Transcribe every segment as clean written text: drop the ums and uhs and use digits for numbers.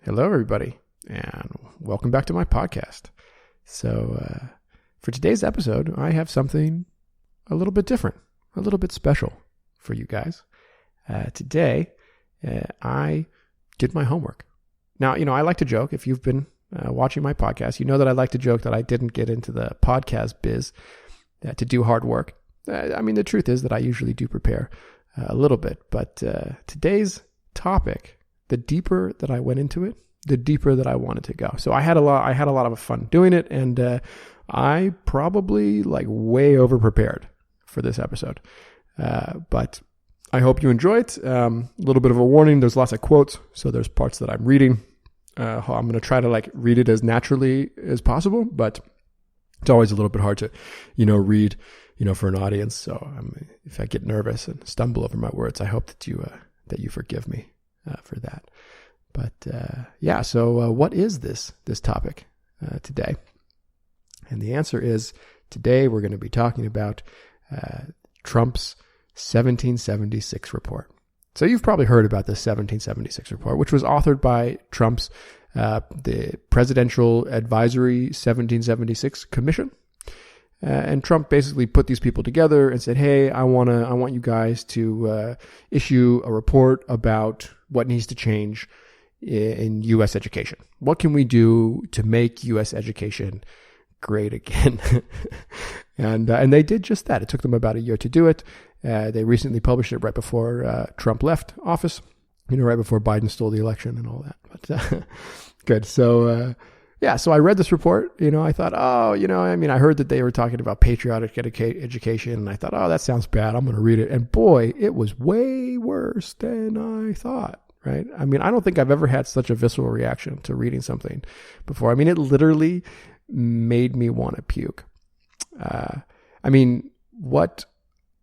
Hello, everybody, and welcome back to my podcast. So, for today's episode, I have something a little bit different, a little bit special for you guys. Today, I did my homework. Now, I like to joke. If you've been watching my podcast, you know that I like to joke that I didn't get into the podcast biz to do hard work. The truth is that I usually do prepare a little bit, but today's topic, the deeper that I went into it, the deeper that I wanted to go. So I had a lot of fun doing it, and I probably way over prepared for this episode. But I hope you enjoy it. A little bit of a warning: there's lots of quotes, so there's parts that I'm reading. I'm going to try to read it as naturally as possible, but it's always a little bit hard to, read, for an audience. So if I get nervous and stumble over my words, I hope that you forgive me for that. But so what is this topic today? And the answer is, today we're going to be talking about Trump's 1776 report. So you've probably heard about the 1776 report, which was authored by Trump's the Presidential Advisory 1776 Commission. And Trump basically put these people together and said, "Hey, I want you guys to issue a report about what needs to change in U.S. education. What can we do to make U.S. education great again?" and they did just that. It took them about a year to do it. They recently published it right before Trump left office, right before Biden stole the election and all that. But good. So so I read this report. I thought, I heard that they were talking about patriotic education, and I thought, that sounds bad. I'm going to read it. And boy, it was way worse than I thought. Right? I don't think I've ever had such a visceral reaction to reading something before. It literally made me want to puke. What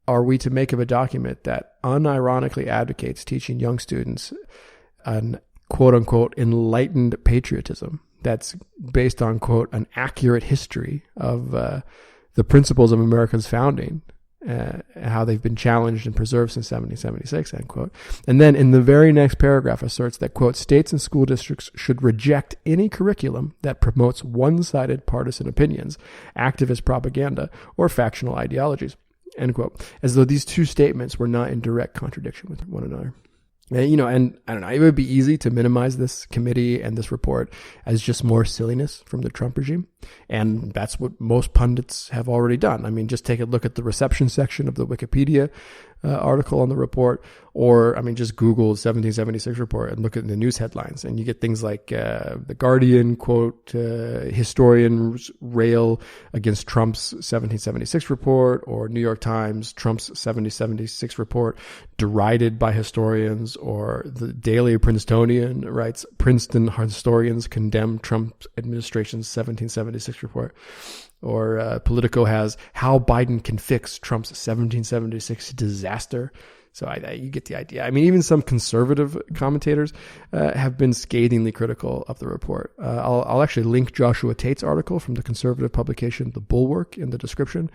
are we to make of a document that unironically advocates teaching young students an quote unquote enlightened patriotism that's based on, quote, an accurate history of the principles of America's founding, how they've been challenged and preserved since 1776, end quote. And then in the very next paragraph asserts that, quote, states and school districts should reject any curriculum that promotes one-sided partisan opinions, activist propaganda, or factional ideologies, end quote, as though these two statements were not in direct contradiction with one another. And I don't know, it would be easy to minimize this committee and this report as just more silliness from the Trump regime. And that's what most pundits have already done. Just take a look at the reception section of the Wikipedia article on the report, or, just Google 1776 report and look at the news headlines, and you get things like The Guardian, quote, historians rail against Trump's 1776 report, or New York Times, Trump's 1776 report derided by historians, or the Daily Princetonian writes, Princeton historians condemn Trump administration's 1776 report. Or Politico has how Biden can fix Trump's 1776 disaster. So you get the idea. Even some conservative commentators have been scathingly critical of the report. I'll actually link Joshua Tate's article from the conservative publication The Bulwark in the description.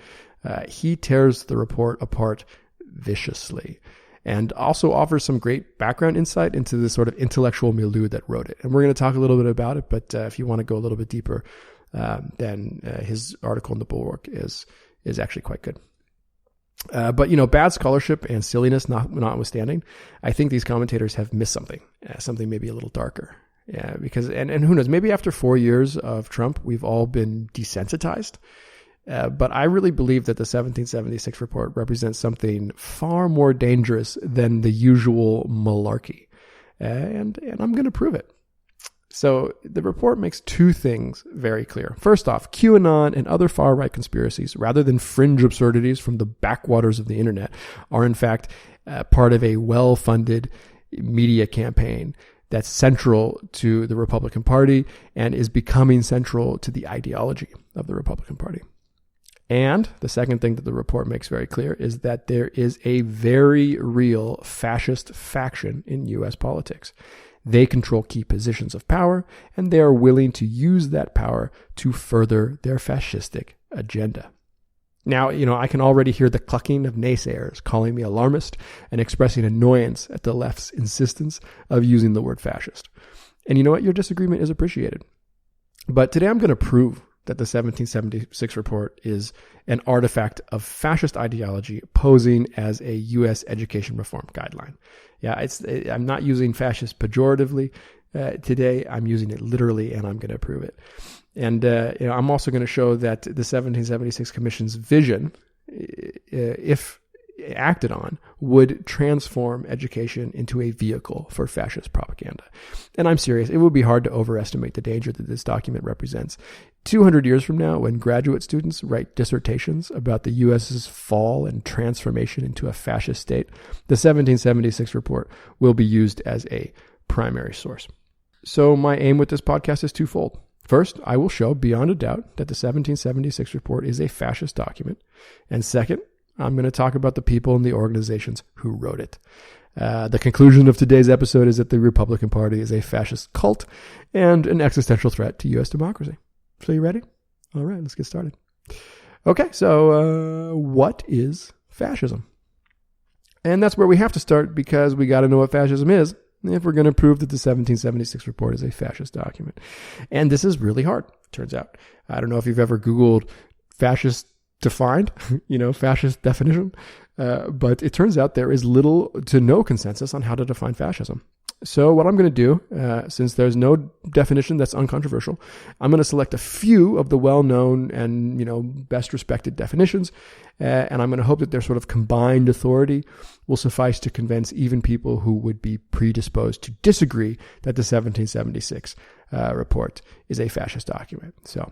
He tears the report apart viciously, and also offers some great background insight into the sort of intellectual milieu that wrote it. And we're going to talk a little bit about it, but if you want to go a little bit deeper, then his article in The Bulwark is actually quite good. But bad scholarship and silliness notwithstanding, I think these commentators have missed something maybe a little darker. Yeah, because and who knows, maybe after 4 years of Trump, we've all been desensitized. But I really believe that the 1776 report represents something far more dangerous than the usual malarkey, and I'm going to prove it. So the report makes two things very clear. First off, QAnon and other far-right conspiracies, rather than fringe absurdities from the backwaters of the internet, are in fact part of a well-funded media campaign that's central to the Republican Party and is becoming central to the ideology of the Republican Party. And the second thing that the report makes very clear is that there is a very real fascist faction in U.S. politics. They control key positions of power, and they are willing to use that power to further their fascistic agenda. Now, I can already hear the clucking of naysayers calling me alarmist and expressing annoyance at the left's insistence of using the word fascist. And you know what? Your disagreement is appreciated. But today I'm going to prove that the 1776 report is an artifact of fascist ideology posing as a U.S. education reform guideline. Yeah, I'm not using fascist pejoratively today. I'm using it literally, and I'm going to prove it. And I'm also going to show that the 1776 Commission's vision, if acted on, would transform education into a vehicle for fascist propaganda. And I'm serious. It would be hard to overestimate the danger that this document represents. 200 years from now, when graduate students write dissertations about the U.S.'s fall and transformation into a fascist state, the 1776 report will be used as a primary source. So my aim with this podcast is twofold. First, I will show beyond a doubt that the 1776 report is a fascist document. And second, I'm going to talk about the people and the organizations who wrote it. The conclusion of today's episode is that the Republican Party is a fascist cult and an existential threat to U.S. democracy. So you ready? All right, let's get started. Okay, so what is fascism? And that's where we have to start, because we got to know what fascism is if we're going to prove that the 1776 report is a fascist document. And this is really hard, turns out. I don't know if you've ever Googled fascist defined, fascist definition, but it turns out there is little to no consensus on how to define fascism. So what I'm going to do, since there's no definition that's uncontroversial, I'm going to select a few of the well-known and, best respected definitions, and I'm going to hope that their sort of combined authority will suffice to convince even people who would be predisposed to disagree that the 1776 report is a fascist document. So,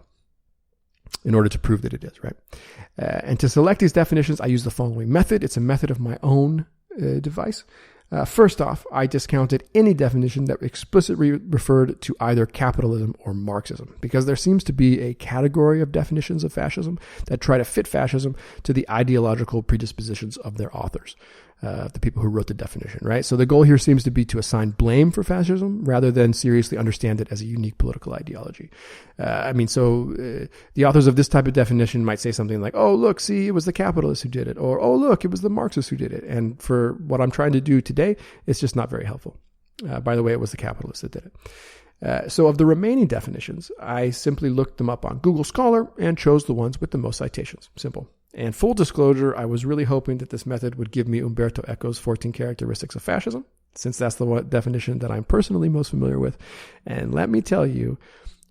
in order to prove that it is, right? And to select these definitions, I use the following method. It's a method of my own device. First off, I discounted any definition that explicitly referred to either capitalism or Marxism, because there seems to be a category of definitions of fascism that try to fit fascism to the ideological predispositions of their authors, the people who wrote the definition, right? So the goal here seems to be to assign blame for fascism rather than seriously understand it as a unique political ideology. The authors of this type of definition might say something like, oh, look, see, it was the capitalists who did it, or, oh, look, it was the Marxists who did it. And for what I'm trying to do today, it's just not very helpful. By the way, it was the capitalists that did it. So of the remaining definitions, I simply looked them up on Google Scholar and chose the ones with the most citations. Simple. And full disclosure, I was really hoping that this method would give me Umberto Eco's 14 characteristics of fascism, since that's the definition that I'm personally most familiar with. And let me tell you,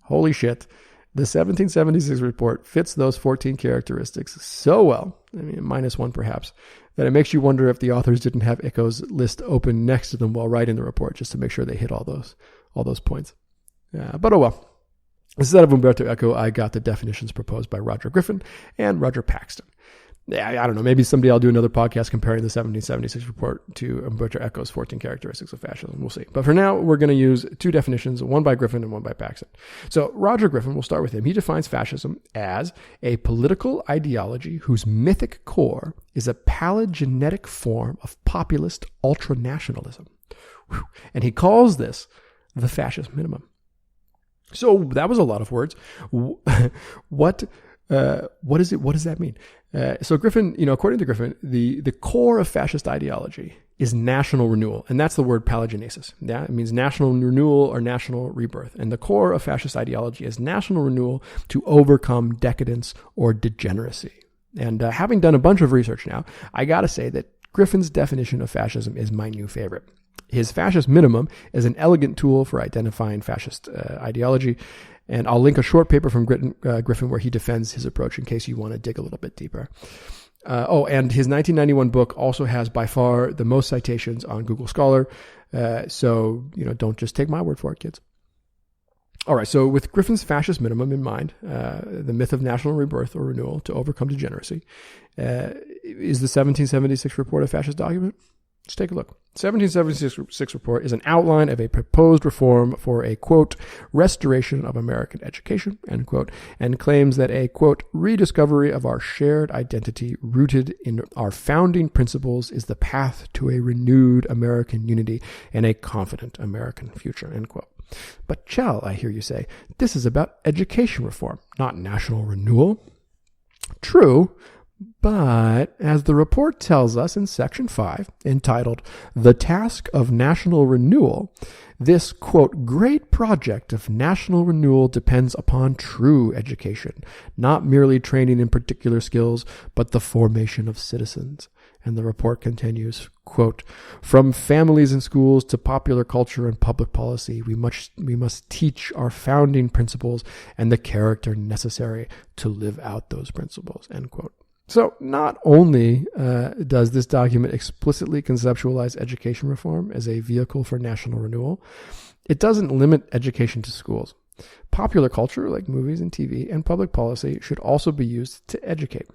holy shit, the 1776 report fits those 14 characteristics so well, minus one perhaps, that it makes you wonder if the authors didn't have Eco's list open next to them while writing the report, just to make sure they hit all those points. But oh well. Instead of Umberto Eco, I got the definitions proposed by Roger Griffin and Roger Paxton. I don't know, maybe someday I'll do another podcast comparing the 1776 report to Umberto Eco's 14 characteristics of fascism. We'll see. But for now, we're going to use two definitions, one by Griffin and one by Paxton. So Roger Griffin, we'll start with him. He defines fascism as a political ideology whose mythic core is a paleogenetic form of populist ultranationalism. And he calls this the fascist minimum. So that was a lot of words. What is it? What does that mean? So Griffin, according to Griffin, the core of fascist ideology is national renewal, and that's the word paleogenesis. Yeah, it means national renewal or national rebirth. And the core of fascist ideology is national renewal to overcome decadence or degeneracy. And having done a bunch of research now, I got to say that Griffin's definition of fascism is my new favorite. His fascist minimum is an elegant tool for identifying fascist ideology. And I'll link a short paper from Griffin where he defends his approach in case you want to dig a little bit deeper. And his 1991 book also has by far the most citations on Google Scholar. So don't just take my word for it, kids. All right, so with Griffin's fascist minimum in mind, the myth of national rebirth or renewal to overcome degeneracy, is the 1776 report a fascist document? Let's take a look. 1776 report is an outline of a proposed reform for a, quote, restoration of American education, end quote, and claims that a, quote, rediscovery of our shared identity rooted in our founding principles is the path to a renewed American unity and a confident American future, end quote. But Chell, I hear you say, this is about education reform, not national renewal. True, But as the report tells us in Section 5, entitled The Task of National Renewal, this, quote, great project of national renewal depends upon true education, not merely training in particular skills, but the formation of citizens. And the report continues, quote, from families and schools to popular culture and public policy, we must teach our founding principles and the character necessary to live out those principles, end quote. So not only does this document explicitly conceptualize education reform as a vehicle for national renewal, it doesn't limit education to schools. Popular culture, like movies and TV, and public policy should also be used to educate.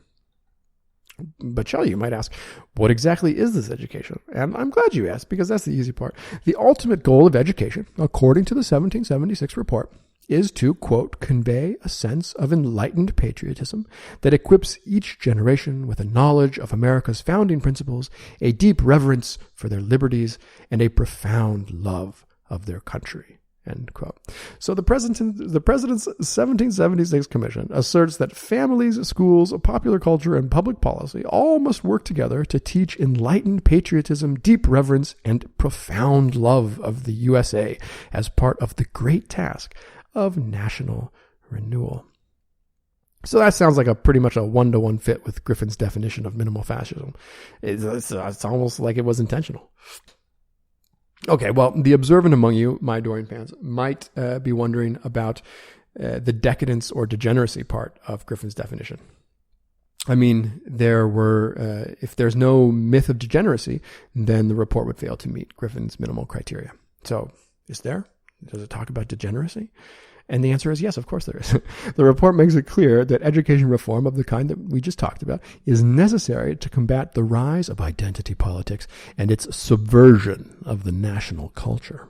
But Shelley, you might ask, what exactly is this education? And I'm glad you asked, because that's the easy part. The ultimate goal of education, according to the 1776 report, is to, quote, convey a sense of enlightened patriotism that equips each generation with a knowledge of America's founding principles, a deep reverence for their liberties, and a profound love of their country, end quote. So the president's 1776 commission asserts that families, schools, popular culture, and public policy all must work together to teach enlightened patriotism, deep reverence, and profound love of the USA as part of the great task of national renewal. So that sounds like pretty much a one-to-one fit with Griffin's definition of minimal fascism. It's almost like it was intentional. Okay, well, the observant among you, my Dorian fans, might be wondering about the decadence or degeneracy part of Griffin's definition. I mean, if there's no myth of degeneracy, then the report would fail to meet Griffin's minimal criteria. So, is there? Does it talk about degeneracy? And the answer is yes, of course there is. The report makes it clear that education reform of the kind that we just talked about is necessary to combat the rise of identity politics and its subversion of the national culture.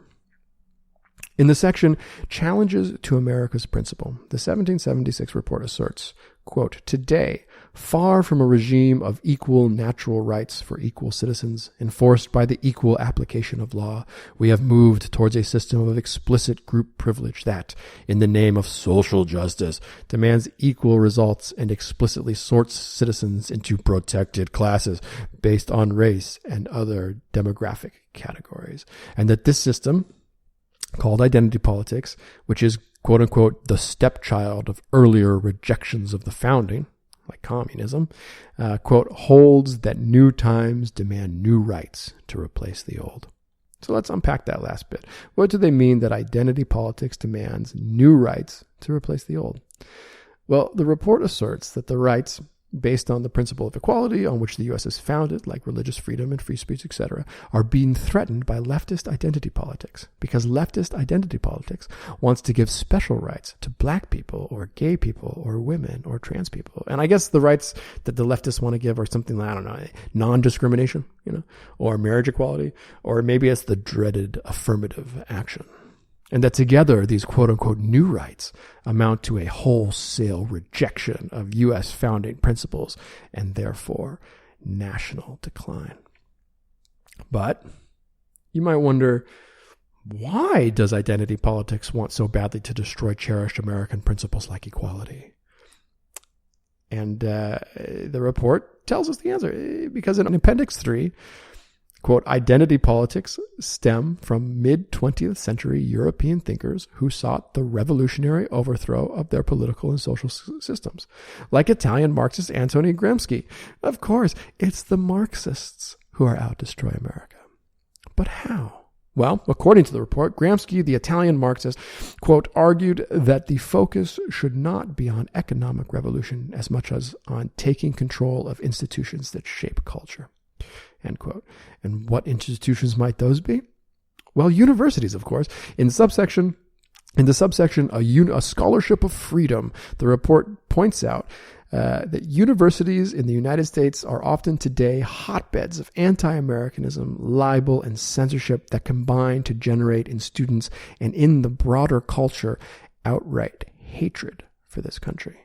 In the section Challenges to America's Principle, the 1776 report asserts, quote, today, far from a regime of equal natural rights for equal citizens enforced by the equal application of law, we have moved towards a system of explicit group privilege that, in the name of social justice, demands equal results and explicitly sorts citizens into protected classes based on race and other demographic categories, and that this system, called identity politics, which is, quote unquote, the stepchild of earlier rejections of the founding, like communism, quote, holds that new times demand new rights to replace the old. So let's unpack that last bit. What do they mean that identity politics demands new rights to replace the old? Well, the report asserts that the rights based on the principle of equality on which the U.S. is founded, like religious freedom and free speech, etc., are being threatened by leftist identity politics, because leftist identity politics wants to give special rights to black people or gay people or women or trans people. And I guess the rights that the leftists want to give are something like, I don't know, non-discrimination, or marriage equality, or maybe it's the dreaded affirmative action. And that together, these quote-unquote new rights amount to a wholesale rejection of U.S. founding principles and therefore national decline. But you might wonder, why does identity politics want so badly to destroy cherished American principles like equality? And the report tells us the answer, because in Appendix 3, quote, identity politics stem from mid-20th century European thinkers who sought the revolutionary overthrow of their political and social systems, like Italian Marxist Antonio Gramsci. Of course, it's the Marxists who are out to destroy America. But how? Well, according to the report, Gramsci, the Italian Marxist, quote, argued that the focus should not be on economic revolution as much as on taking control of institutions that shape culture. End quote. And what institutions might those be? Well, universities, of course. In the subsection, a scholarship of freedom, the report points out that universities in the United States are often today hotbeds of anti-Americanism, libel, and censorship that combine to generate in students and in the broader culture outright hatred for this country.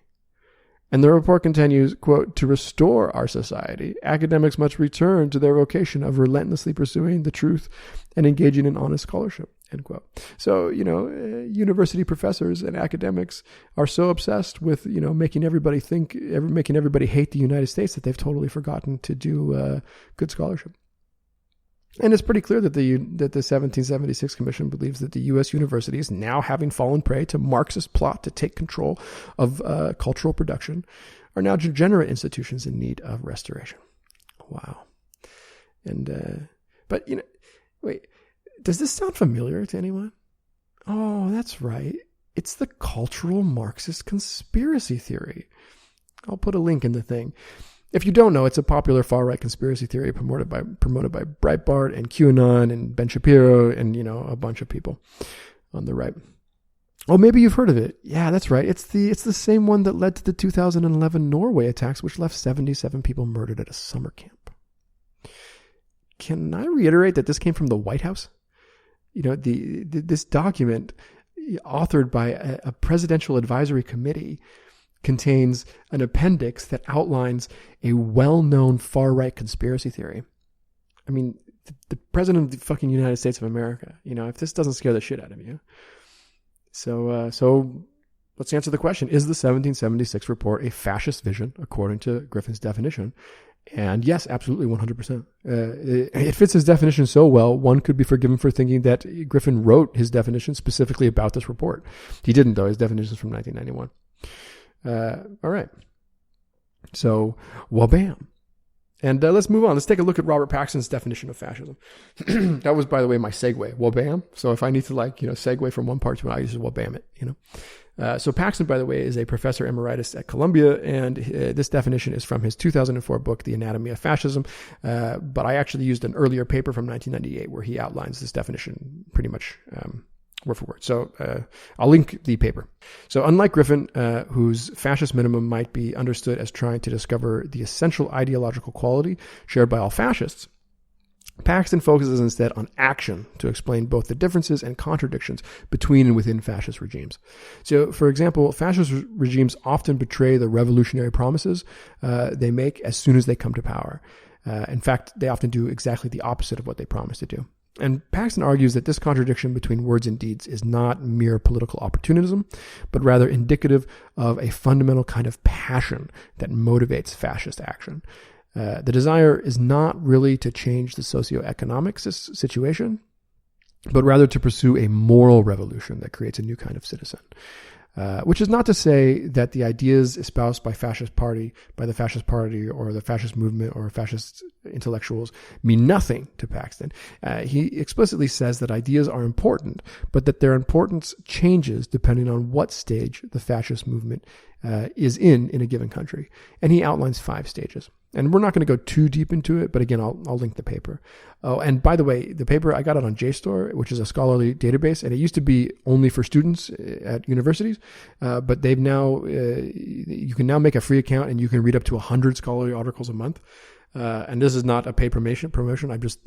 And the report continues, quote, to restore our society, academics must return to their vocation of relentlessly pursuing the truth and engaging in honest scholarship. End quote. So, university professors and academics are so obsessed with, making everybody making everybody hate the United States that they've totally forgotten to do good scholarship. And it's pretty clear that the 1776 Commission believes that the U.S. universities, now having fallen prey to Marxist plot to take control of cultural production, are now degenerate institutions in need of restoration. Wow. And, wait, does this sound familiar to anyone? Oh, that's right. It's the cultural Marxist conspiracy theory. I'll put a link in the thing. If you don't know, it's a popular far-right conspiracy theory promoted by Breitbart and QAnon and Ben Shapiro and, a bunch of people on the right. Oh, maybe you've heard of it. Yeah, that's right. It's the same one that led to the 2011 Norway attacks, which left 77 people murdered at a summer camp. Can I reiterate that this came from the White House? This document, authored by a presidential advisory committee, contains an appendix that outlines a well-known far-right conspiracy theory. I mean, the president of the fucking United States of America, if this doesn't scare the shit out of you. So let's answer the question. Is the 1776 report a fascist vision, according to Griffin's definition? And yes, absolutely, 100%. It fits his definition so well, one could be forgiven for thinking that Griffin wrote his definition specifically about this report. He didn't, though. His definition is from 1991. All right. So, well, bam. And let's move on. Let's take a look at Robert Paxton's definition of fascism. That was, by the way, my segue. Well, bam. So if I need to segue from one part to another, I just well, bam it, So Paxton, by the way, is a professor emeritus at Columbia, and this definition is from his 2004 book, The Anatomy of Fascism. But I actually used an earlier paper from 1998 where he outlines this definition pretty much word for word. So I'll link the paper. So unlike Griffin, whose fascist minimum might be understood as trying to discover the essential ideological quality shared by all fascists, Paxton focuses instead on action to explain both the differences and contradictions between and within fascist regimes. So, for example, fascist regimes often betray the revolutionary promises they make as soon as they come to power. In fact, they often do exactly the opposite of what they promise to do. And Paxton argues that this contradiction between words and deeds is not mere political opportunism, but rather indicative of a fundamental kind of passion that motivates fascist action. The desire is not really to change the socioeconomic situation, but rather to pursue a moral revolution that creates a new kind of citizen. Which is not to say that the ideas espoused by the fascist party or the fascist movement or fascist intellectuals mean nothing to Paxton. He explicitly says that ideas are important, but that their importance changes depending on what stage the fascist movement is in a given country. And he outlines 5 stages. And we're not going to go too deep into it, but again, I'll link the paper. Oh, and by the way, the paper, I got it on JSTOR, which is a scholarly database, and it used to be only for students at universities, but they've now, you can now make a free account and you can read up to 100 scholarly articles a month. And this is not a paid promotion. I just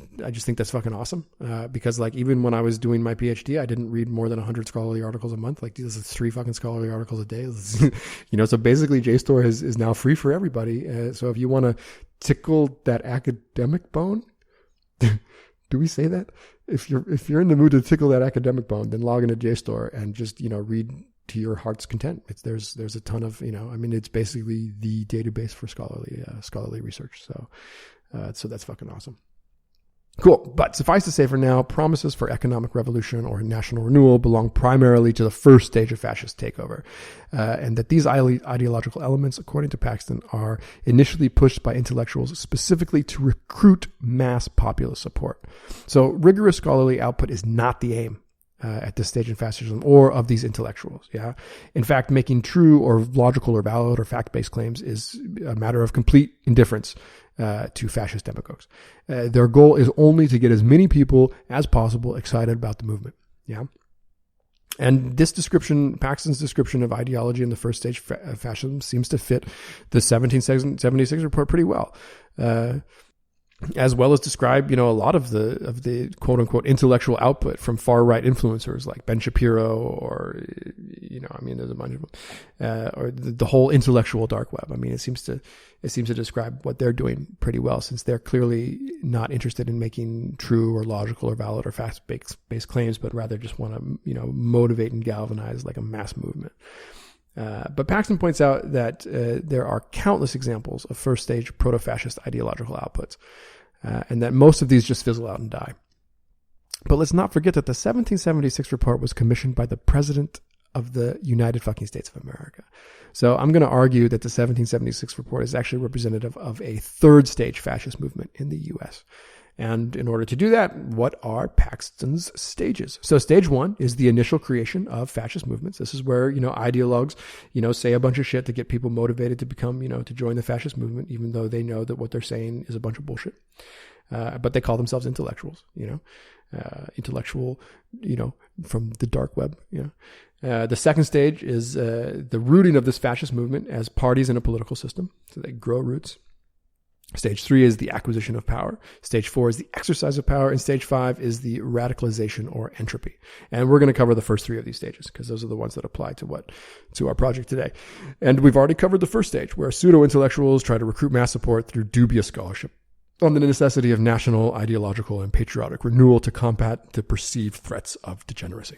think that's fucking awesome. Because even when I was doing my PhD, I didn't read more than 100 scholarly articles a month. This is 3 fucking scholarly articles a day. So basically JSTOR is now free for everybody. So if you want to tickle that academic bone, do we say that? If you're in the mood to tickle that academic bone, then log into JSTOR and just, read to your heart's content. There's a ton of, it's basically the database for scholarly research. So that's fucking awesome. Cool. But suffice to say for now, promises for economic revolution or national renewal belong primarily to the first stage of fascist takeover. And that these ideological elements, according to Paxton, are initially pushed by intellectuals specifically to recruit mass populist support. So rigorous scholarly output is not the aim at this stage in fascism or of these intellectuals. Yeah. In fact, making true or logical or valid or fact-based claims is a matter of complete indifference to fascist demagogues. Their goal is only to get as many people as possible excited about the movement. Yeah. And this description, Paxton's description of ideology in the first stage of fascism, seems to fit the 1776 report pretty well. as well as describe, a lot of the quote unquote intellectual output from far right influencers like Ben Shapiro or, there's a bunch of them, or the whole intellectual dark web. I mean, it seems to describe what they're doing pretty well, since they're clearly not interested in making true or logical or valid or fact-based claims, but rather just want to, motivate and galvanize like a mass movement. But Paxton points out that there are countless examples of first stage proto-fascist ideological outputs, and that most of these just fizzle out and die. But let's not forget that the 1776 report was commissioned by the President of the United fucking States of America. So I'm going to argue that the 1776 report is actually representative of a third stage fascist movement in the U.S. And in order to do that, what are Paxton's stages? So stage one is the initial creation of fascist movements. This is where, ideologues, say a bunch of shit to get people motivated to become, to join the fascist movement, even though they know that what they're saying is a bunch of bullshit. But they call themselves intellectuals, intellectual, from the dark web, The second stage is the rooting of this fascist movement as parties in a political system. So they grow roots. Stage 3 is the acquisition of power. Stage 4 is the exercise of power. And stage 5 is the radicalization or entropy. And we're going to cover the first 3 of these stages because those are the ones that apply to our project today. And we've already covered the first stage, where pseudo-intellectuals try to recruit mass support through dubious scholarship on the necessity of national, ideological, and patriotic renewal to combat the perceived threats of degeneracy.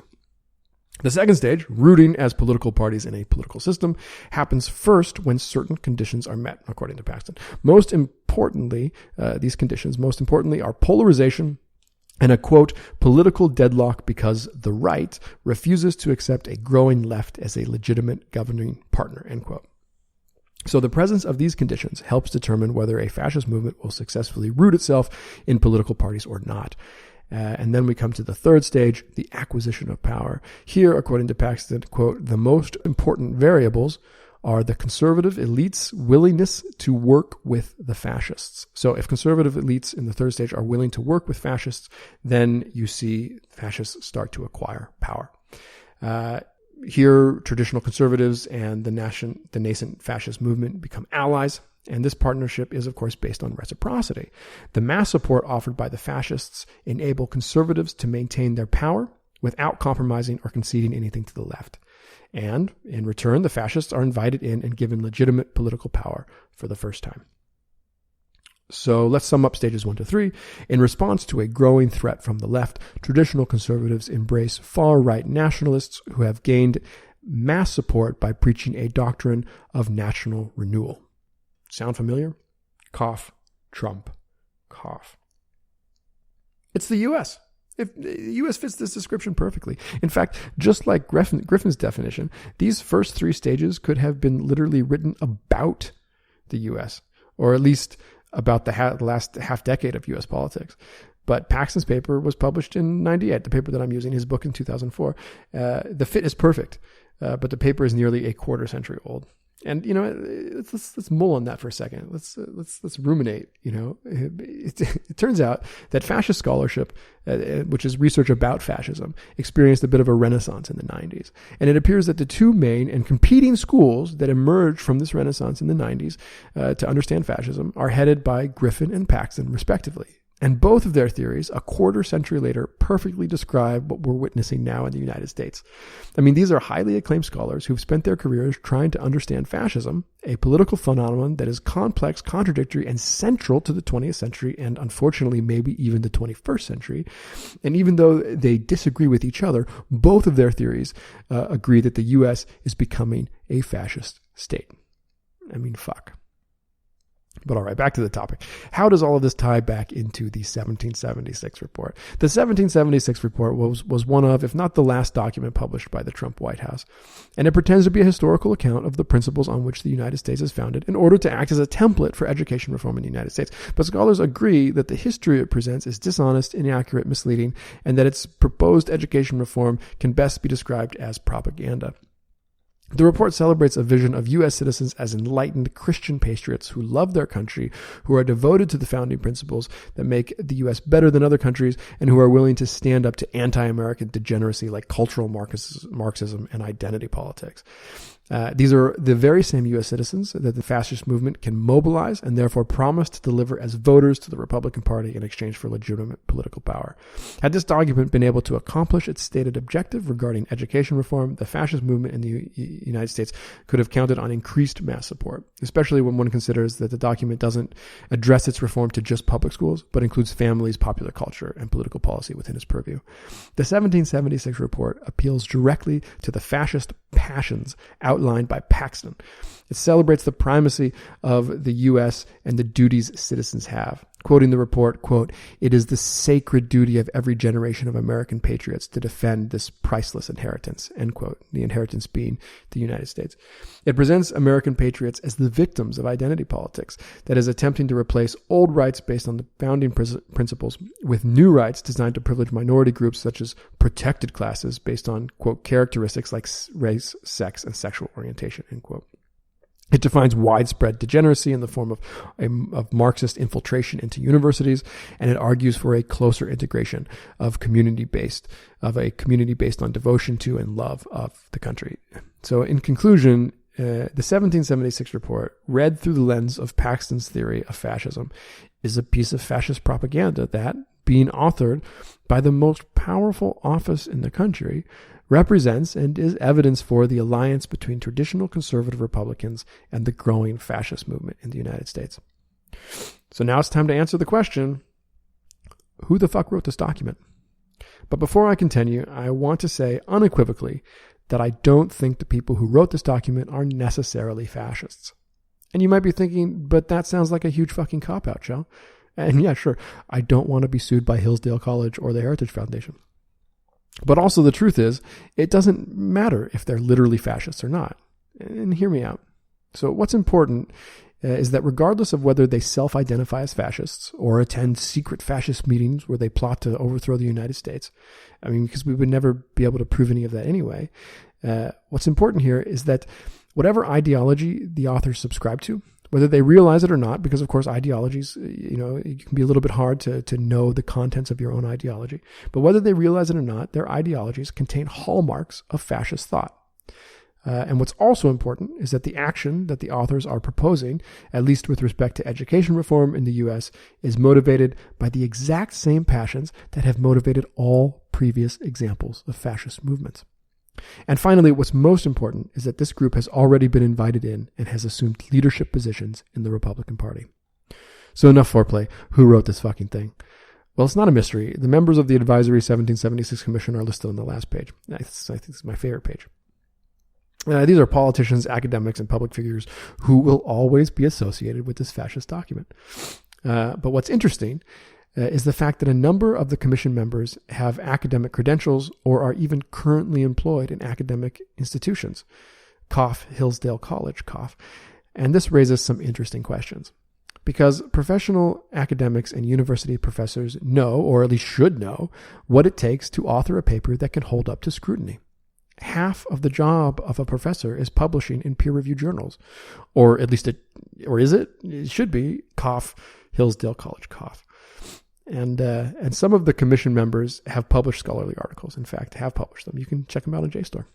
The second stage, rooting as political parties in a political system, happens first when certain conditions are met, according to Paxton. These conditions are polarization and a, quote, political deadlock because the right refuses to accept a growing left as a legitimate governing partner, end quote. So the presence of these conditions helps determine whether a fascist movement will successfully root itself in political parties or not. And then we come to the third stage, the acquisition of power. Here, according to Paxton, quote, the most important variables are the conservative elites' willingness to work with the fascists. So if conservative elites in the third stage are willing to work with fascists, then you see fascists start to acquire power. Here, traditional conservatives and the nascent fascist movement become allies. And this partnership is, of course, based on reciprocity. The mass support offered by the fascists enable conservatives to maintain their power without compromising or conceding anything to the left. And in return, the fascists are invited in and given legitimate political power for the first time. So let's sum up stages 1 to 3. In response to a growing threat from the left, traditional conservatives embrace far-right nationalists who have gained mass support by preaching a doctrine of national renewal. Sound familiar? Cough, Trump, cough. It's the U.S. The U.S. fits this description perfectly. In fact, just like Griffin's definition, these first 3 stages could have been literally written about the U.S., or at least about the last half decade of U.S. politics. But Paxton's paper was published in 98, the paper that I'm using, his book in 2004. The fit is perfect, but the paper is nearly a quarter century old. And, let's mull on that for a second. Let's ruminate, It turns out that fascist scholarship, which is research about fascism, experienced a bit of a renaissance in the 90s. And it appears that the 2 main and competing schools that emerged from this renaissance in the 90s to understand fascism are headed by Griffin and Paxton, respectively. And both of their theories, a quarter century later, perfectly describe what we're witnessing now in the United States. I mean, these are highly acclaimed scholars who've spent their careers trying to understand fascism, a political phenomenon that is complex, contradictory, and central to the 20th century, and unfortunately, maybe even the 21st century. And even though they disagree with each other, both of their theories agree that the U.S. is becoming a fascist state. I mean, fuck. But all right, back to the topic. How does all of this tie back into the 1776 report? The 1776 report was one of, if not the last document published by the Trump White House. And it pretends to be a historical account of the principles on which the United States is founded in order to act as a template for education reform in the United States. But scholars agree that the history it presents is dishonest, inaccurate, misleading, and that its proposed education reform can best be described as propaganda. The report celebrates a vision of U.S. citizens as enlightened Christian patriots who love their country, who are devoted to the founding principles that make the U.S. better than other countries, and who are willing to stand up to anti-American degeneracy like cultural Marxism and identity politics. These are the very same U.S. citizens that the fascist movement can mobilize and therefore promise to deliver as voters to the Republican Party in exchange for legitimate political power. Had this document been able to accomplish its stated objective regarding education reform, the fascist movement in the United States could have counted on increased mass support, especially when one considers that the document doesn't address its reform to just public schools, but includes families, popular culture, and political policy within its purview. The 1776 report appeals directly to the fascist passions outlined by Paxton. It celebrates the primacy of the U.S. and the duties citizens have. Quoting the report, quote, "It is the sacred duty of every generation of American patriots to defend this priceless inheritance," end quote, the inheritance being the United States. It presents American patriots as the victims of identity politics that is attempting to replace old rights based on the founding principles with new rights designed to privilege minority groups such as protected classes based on, quote, characteristics like race, sex, and sexual orientation, end quote. It defines widespread degeneracy in the form of Marxist infiltration into universities, and it argues for a closer integration of a community based on devotion to and love of the country. So in conclusion, the 1776 report, read through the lens of Paxton's theory of fascism, is a piece of fascist propaganda that, being authored by the most powerful office in the country, represents and is evidence for the alliance between traditional conservative Republicans and the growing fascist movement in the United States. So now it's time to answer the question, who the fuck wrote this document? But before I continue, I want to say unequivocally that I don't think the people who wrote this document are necessarily fascists. And you might be thinking, but that sounds like a huge fucking cop-out, Joe. And yeah, sure, I don't want to be sued by Hillsdale College or the Heritage Foundation. But also the truth is, it doesn't matter if they're literally fascists or not. And hear me out. So what's important is that regardless of whether they self-identify as fascists or attend secret fascist meetings where they plot to overthrow the United States, I mean, because we would never be able to prove any of that anyway, what's important here is that whatever ideology the authors subscribe to, whether they realize it or not, because of course ideologies, it can be a little bit hard to know the contents of your own ideology. But whether they realize it or not, their ideologies contain hallmarks of fascist thought. And what's also important is that the action that the authors are proposing, at least with respect to education reform in the U.S., is motivated by the exact same passions that have motivated all previous examples of fascist movements. And finally, what's most important is that this group has already been invited in and has assumed leadership positions in the Republican Party. So enough foreplay. Who wrote this fucking thing? Well, it's not a mystery. The members of the Advisory 1776 Commission are listed on the last page. I think it's my favorite page. These are politicians, academics, and public figures who will always be associated with this fascist document. But what's interesting is the fact that a number of the commission members have academic credentials or are even currently employed in academic institutions. Cough, Hillsdale College, cough. And this raises some interesting questions. Because professional academics and university professors know, or at least should know, what it takes to author a paper that can hold up to scrutiny. Half of the job of a professor is publishing in peer-reviewed journals. Or at least is it? It should be, cough, Hillsdale College, cough. And some of the commission members have published scholarly articles. In fact, have published them. You can check them out on JSTOR.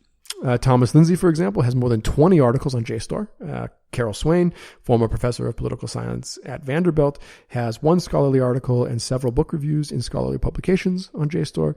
Thomas Lindsay, for example, has more than 20 articles on JSTOR. Carol Swain, former professor of political science at Vanderbilt, has one scholarly article and several book reviews in scholarly publications on JSTOR.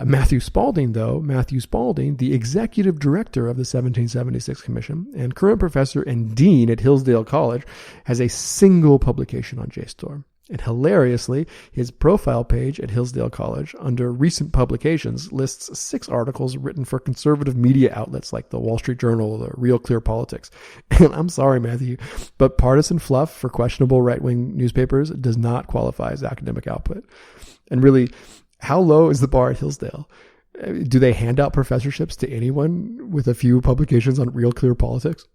Matthew Spalding, the executive director of the 1776 Commission and current professor and dean at Hillsdale College, has a single publication on JSTOR. And hilariously, his profile page at Hillsdale College under recent publications lists 6 articles written for conservative media outlets like the Wall Street Journal or Real Clear Politics. And I'm sorry, Matthew, but partisan fluff for questionable right-wing newspapers does not qualify as academic output. And really, how low is the bar at Hillsdale? Do they hand out professorships to anyone with a few publications on Real Clear Politics?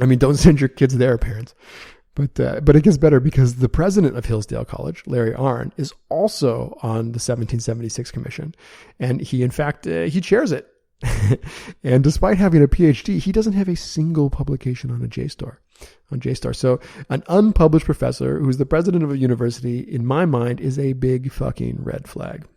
I mean, don't send your kids there, parents. But it gets better because the president of Hillsdale College, Larry Arnn, is also on the 1776 Commission. And he, in fact, he chairs it. And despite having a PhD, he doesn't have a single publication on JSTOR. So an unpublished professor who's the president of a university, in my mind, is a big fucking red flag.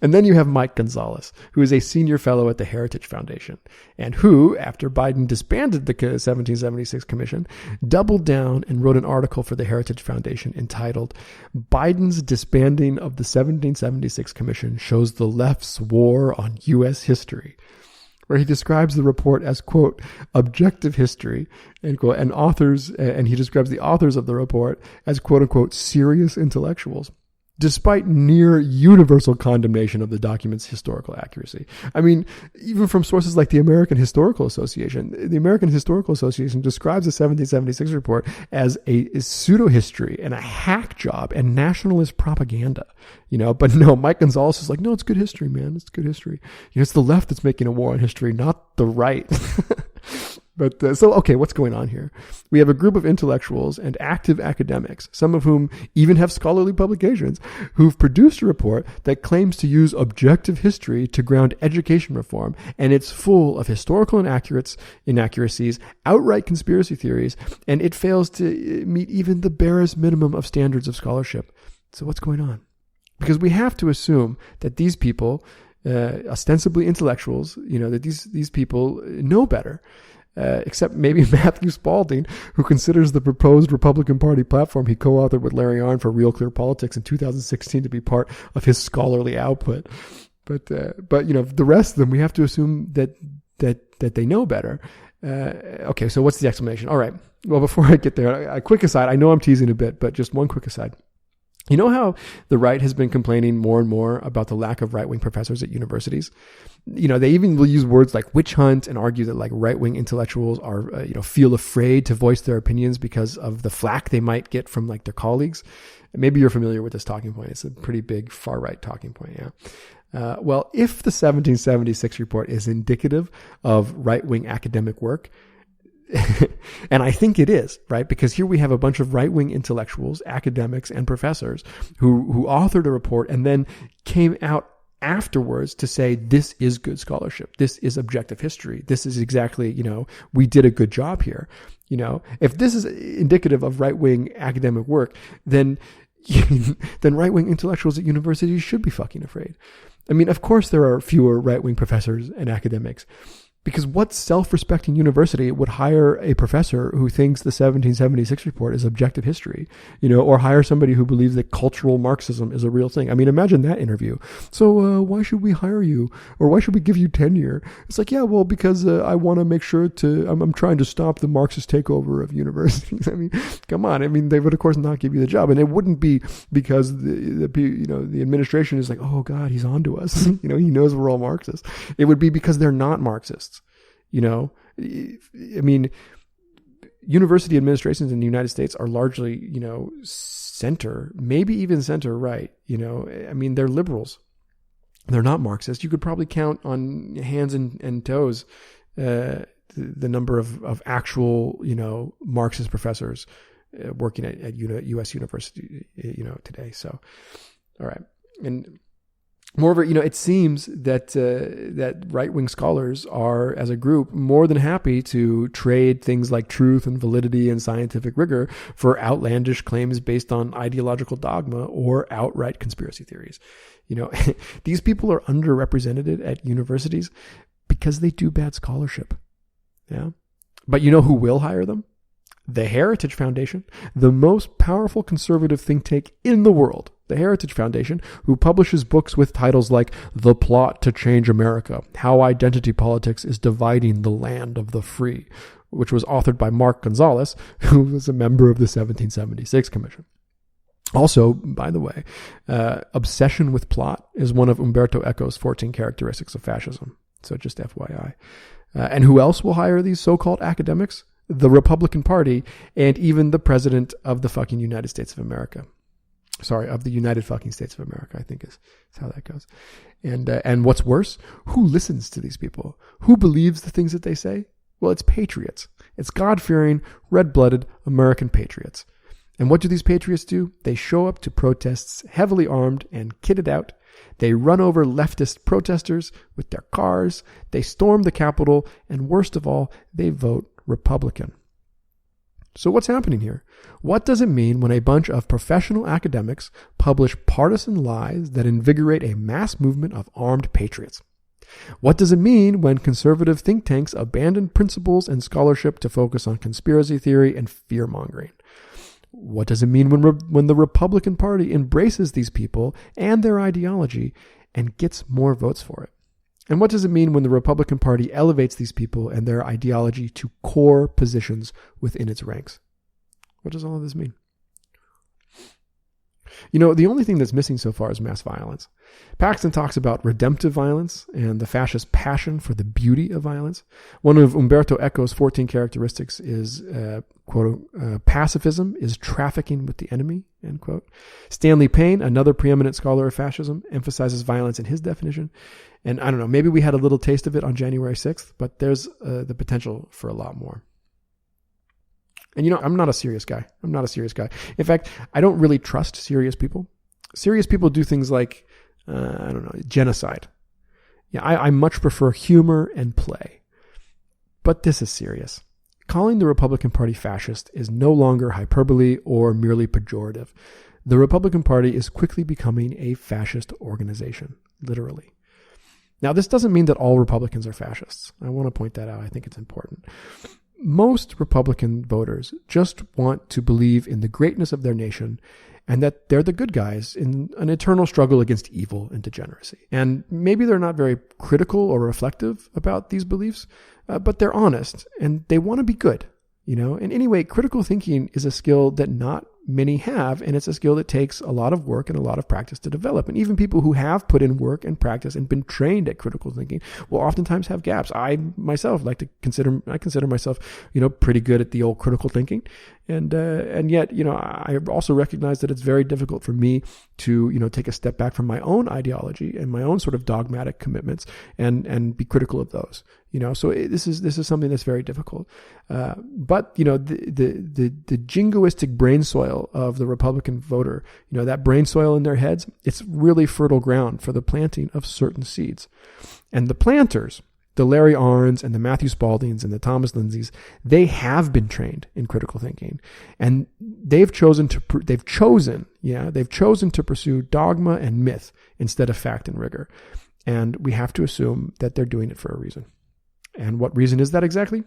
And then you have Mike Gonzalez, who is a senior fellow at the Heritage Foundation, and who, after Biden disbanded the 1776 Commission, doubled down and wrote an article for the Heritage Foundation entitled, "Biden's Disbanding of the 1776 Commission Shows the Left's War on U.S. History," where he describes the report as, quote, "objective history," end quote, and he describes the authors of the report as, quote unquote, "serious intellectuals," despite near universal condemnation of the document's historical accuracy. I mean, even from sources like the American Historical Association, the American Historical Association describes the 1776 report as a pseudo-history and a hack job and nationalist propaganda, but no, Mike Gonzalez is like, no, it's good history, man. It's good history. It's the left that's making a war on history, not the right. But okay, what's going on here? We have a group of intellectuals and active academics, some of whom even have scholarly publications, who've produced a report that claims to use objective history to ground education reform, and it's full of historical inaccuracies, outright conspiracy theories, and it fails to meet even the barest minimum of standards of scholarship. So what's going on? Because we have to assume that these people, ostensibly intellectuals, that these people know better. Except maybe Matthew Spaulding, who considers the proposed Republican Party platform he co-authored with Larry Arnn for Real Clear Politics in 2016 to be part of his scholarly output. But the rest of them, we have to assume that they know better. Okay, so what's the explanation? All right. Well, before I get there, a quick aside. I know I'm teasing a bit, but just one quick aside. You know how the right has been complaining more and more about the lack of right-wing professors at universities? They even will use words like witch hunt and argue that like right-wing intellectuals are, feel afraid to voice their opinions because of the flack they might get from like their colleagues. Maybe you're familiar with this talking point. It's a pretty big far-right talking point, yeah. Well, if the 1776 report is indicative of right-wing academic work, and I think it is, right? Because here we have a bunch of right-wing intellectuals, academics, and professors who authored a report and then came out afterwards to say, this is good scholarship. This is objective history. This is exactly, we did a good job here. If this is indicative of right-wing academic work, then right-wing intellectuals at universities should be fucking afraid. I mean, of course there are fewer right-wing professors and academics, because what self-respecting university would hire a professor who thinks the 1776 report is objective history, or hire somebody who believes that cultural Marxism is a real thing? I mean, imagine that interview. So why should we hire you? Or why should we give you tenure? It's like, yeah, well, because I want to make sure I'm trying to stop the Marxist takeover of universities. I mean, come on. I mean, they would, of course, not give you the job. And it wouldn't be because the administration is like, oh, God, he's on to us. He knows we're all Marxists. It would be because they're not Marxists. I mean, university administrations in the United States are largely, center, maybe even center right. I mean, they're liberals. They're not Marxists. You could probably count on hands and toes the number of actual, Marxist professors working at U.S. university, today. So, all right. And moreover, it seems that right-wing scholars are, as a group, more than happy to trade things like truth and validity and scientific rigor for outlandish claims based on ideological dogma or outright conspiracy theories. These people are underrepresented at universities because they do bad scholarship. Yeah. But who will hire them? The Heritage Foundation, the most powerful conservative think tank in the world. The Heritage Foundation, who publishes books with titles like The Plot to Change America, How Identity Politics is Dividing the Land of the Free, which was authored by Mark Gonzalez, who was a member of the 1776 Commission. Also, by the way, obsession with plot is one of Umberto Eco's 14 characteristics of fascism. So just FYI. And who else will hire these so-called academics? The Republican Party, and even the president of the fucking United States of America. Sorry, of the United fucking States of America, I think is how that goes. And what's worse, who listens to these people? Who believes the things that they say? Well, it's patriots. It's God-fearing, red-blooded American patriots. And what do these patriots do? They show up to protests heavily armed and kitted out. They run over leftist protesters with their cars. They storm the Capitol. And worst of all, they vote Republican. So what's happening here? What does it mean when a bunch of professional academics publish partisan lies that invigorate a mass movement of armed patriots? What does it mean when conservative think tanks abandon principles and scholarship to focus on conspiracy theory and fear-mongering? What does it mean when the Republican Party embraces these people and their ideology and gets more votes for it? And what does it mean when the Republican Party elevates these people and their ideology to core positions within its ranks? What does all of this mean? The only thing that's missing so far is mass violence. Paxton talks about redemptive violence and the fascist passion for the beauty of violence. One of Umberto Eco's 14 characteristics is, quote, pacifism is trafficking with the enemy, end quote. Stanley Payne, another preeminent scholar of fascism, emphasizes violence in his definition. And I don't know, maybe we had a little taste of it on January 6th, but there's the potential for a lot more. And I'm not a serious guy. In fact, I don't really trust serious people. Serious people do things like, genocide. Yeah, I much prefer humor and play. But this is serious. Calling the Republican Party fascist is no longer hyperbole or merely pejorative. The Republican Party is quickly becoming a fascist organization, literally. Now, this doesn't mean that all Republicans are fascists. I want to point that out. I think it's important. Most Republican voters just want to believe in the greatness of their nation and that they're the good guys in an eternal struggle against evil and degeneracy. And maybe they're not very critical or reflective about these beliefs, but they're honest and they want to be good. And anyway, critical thinking is a skill that not many have, and it's a skill that takes a lot of work and a lot of practice to develop. And even people who have put in work and practice and been trained at critical thinking will oftentimes have gaps. I myself consider myself, pretty good at the old critical thinking. And yet, I also recognize that it's very difficult for me to, take a step back from my own ideology and my own sort of dogmatic commitments and be critical of those. So this is something that's very difficult. But the jingoistic brain soil of the Republican voter, that brain soil in their heads, it's really fertile ground for the planting of certain seeds. And the planters, the Larry Arns and the Matthew Spaldings and the Thomas Lindsays, they have been trained in critical thinking, and they've chosen to pursue dogma and myth instead of fact and rigor. And we have to assume that they're doing it for a reason. And what reason is that exactly?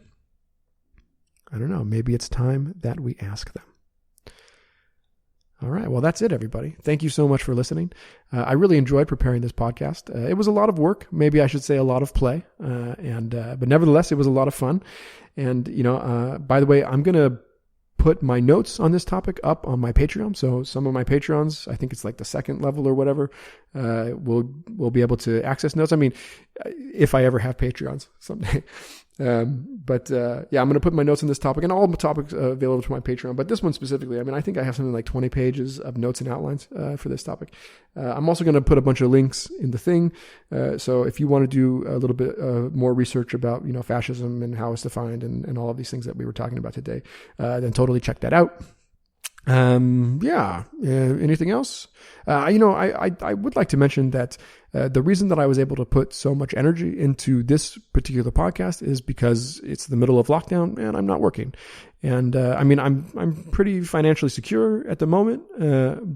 I don't know. Maybe it's time that we ask them. All right. Well, that's it, everybody. Thank you so much for listening. I really enjoyed preparing this podcast. It was a lot of work. Maybe I should say a lot of play. But nevertheless, it was a lot of fun. And, by the way, I'm going to put my notes on this topic up on my Patreon. So some of my Patreons, I think it's like the second level or whatever, will be able to access notes. I mean, if I ever have Patreons someday. I'm going to put my notes on this topic and all the topics available to my Patreon. But this one specifically, I think I have something like 20 pages of notes and outlines for this topic. I'm also going to put a bunch of links in the thing. So if you want to do a little bit more research about, fascism and how it's defined and all of these things that we were talking about today, then totally check that out. Anything else? I would like to mention that the reason that I was able to put so much energy into this particular podcast is because it's the middle of lockdown and I'm not working. And I'm pretty financially secure at the moment,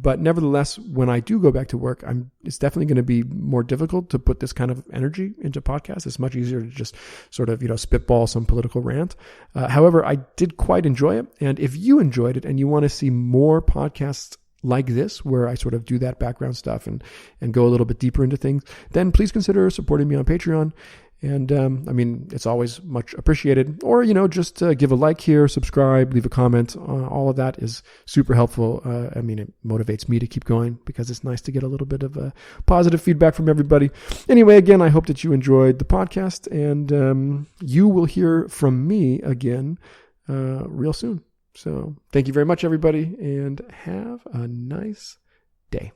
but nevertheless, when I do go back to work, it's definitely going to be more difficult to put this kind of energy into podcasts. It's much easier to just sort of spitball some political rant. However, I did quite enjoy it, and if you enjoyed it and you want to see more podcasts like this, where I sort of do that background stuff and go a little bit deeper into things, then please consider supporting me on Patreon. And, it's always much appreciated. Or, just give a like here, subscribe, leave a comment. All of that is super helpful. It motivates me to keep going because it's nice to get a little bit of positive feedback from everybody. Anyway, again, I hope that you enjoyed the podcast, and you will hear from me again real soon. So thank you very much, everybody, and have a nice day.